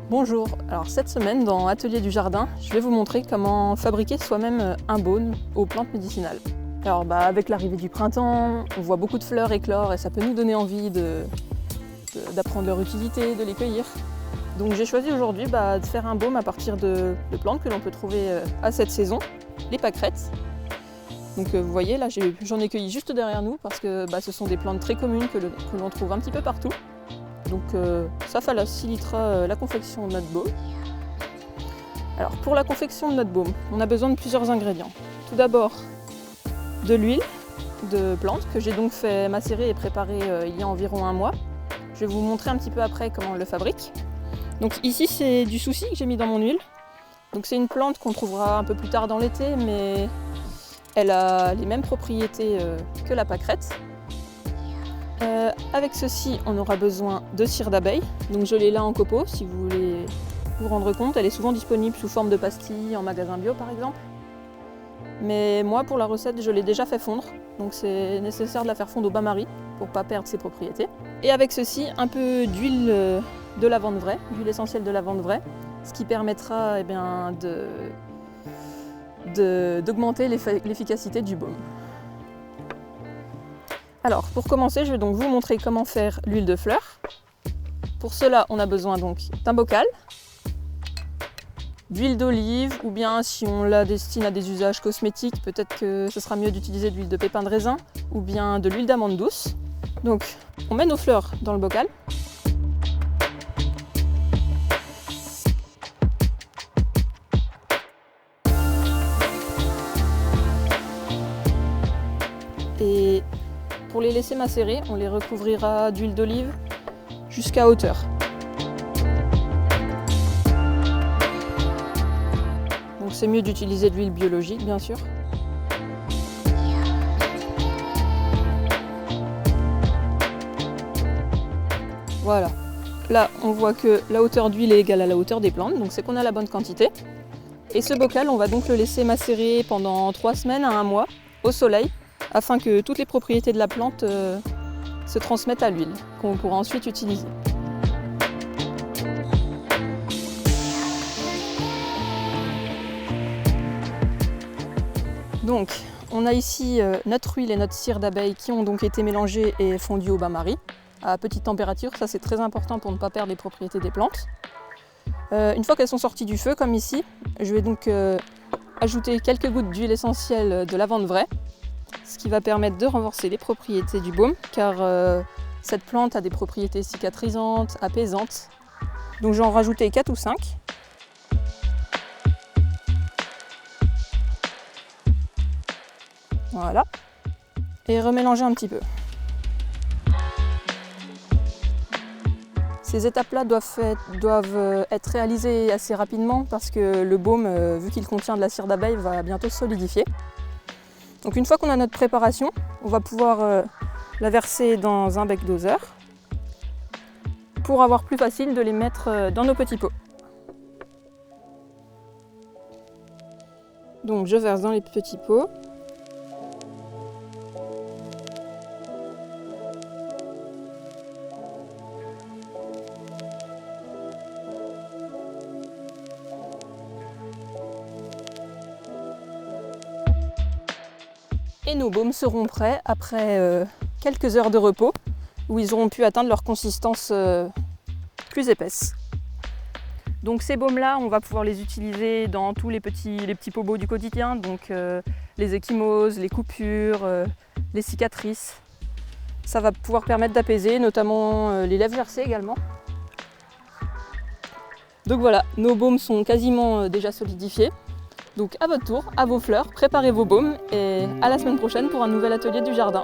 Bonjour, alors cette semaine dans Atelier du Jardin, je vais vous montrer comment fabriquer soi-même un baume aux plantes médicinales. Alors avec l'arrivée du printemps, on voit beaucoup de fleurs éclore et ça peut nous donner envie d'apprendre leur utilité, de les cueillir. Donc j'ai choisi aujourd'hui de faire un baume à partir de plantes que l'on peut trouver à cette saison, les pâquerettes. Donc vous voyez là j'en ai cueilli juste derrière nous parce que ce sont des plantes très communes que l'on trouve un petit peu partout. Donc ça facilitera la confection de notre baume. Alors pour la confection de notre baume, on a besoin de plusieurs ingrédients. Tout d'abord de l'huile de plante que j'ai donc fait macérer et préparer il y a environ un mois. Je vais vous montrer un petit peu après comment on le fabrique. Donc ici c'est du souci que j'ai mis dans mon huile. Donc c'est une plante qu'on trouvera un peu plus tard dans l'été, mais elle a les mêmes propriétés que la pâquerette. Avec ceci, on aura besoin de cire d'abeille. Donc je l'ai là en copeaux, si vous voulez vous rendre compte. Elle est souvent disponible sous forme de pastilles en magasin bio par exemple. Mais moi pour la recette, je l'ai déjà fait fondre. Donc c'est nécessaire de la faire fondre au bain-marie pour ne pas perdre ses propriétés. Et avec ceci, un peu d'huile de lavande vraie, d'huile essentielle de lavande vraie, ce qui permettra d'augmenter l'efficacité du baume. Alors pour commencer, je vais donc vous montrer comment faire l'huile de fleur. Pour cela, on a besoin donc d'un bocal, d'huile d'olive, ou bien si on la destine à des usages cosmétiques, peut-être que ce sera mieux d'utiliser de l'huile de pépin de raisin, ou bien de l'huile d'amande douce. Donc on met nos fleurs dans le bocal. Et pour les laisser macérer, on les recouvrira d'huile d'olive jusqu'à hauteur. Donc c'est mieux d'utiliser de l'huile biologique, bien sûr. Voilà. Là, on voit que la hauteur d'huile est égale à la hauteur des plantes, donc c'est qu'on a la bonne quantité. Et ce bocal, on va donc le laisser macérer pendant 3 semaines à 1 mois au soleil, afin que toutes les propriétés de la plante se transmettent à l'huile, qu'on pourra ensuite utiliser. Donc, on a ici notre huile et notre cire d'abeille qui ont donc été mélangées et fondues au bain-marie à petite température. Ça, c'est très important pour ne pas perdre les propriétés des plantes. Une fois qu'elles sont sorties du feu, comme ici, je vais donc ajouter quelques gouttes d'huile essentielle de lavande vraie, ce qui va permettre de renforcer les propriétés du baume, car cette plante a des propriétés cicatrisantes, apaisantes. Donc je vais en rajouter 4 ou 5. Voilà. Et remélanger un petit peu. Ces étapes-là doivent être réalisées assez rapidement parce que le baume, vu qu'il contient de la cire d'abeille, va bientôt solidifier. Donc une fois qu'on a notre préparation, on va pouvoir la verser dans un bec doseur pour avoir plus facile de les mettre dans nos petits pots. Donc je verse dans les petits pots. Et nos baumes seront prêts après quelques heures de repos où ils auront pu atteindre leur consistance plus épaisse. Donc ces baumes-là, on va pouvoir les utiliser dans tous les petits bobos du quotidien, donc les ecchymoses, les coupures, les cicatrices. Ça va pouvoir permettre d'apaiser, notamment les lèvres gercées également. Donc voilà, nos baumes sont quasiment déjà solidifiés. Donc à votre tour, à vos fleurs, préparez vos baumes et à la semaine prochaine pour un nouvel atelier du jardin.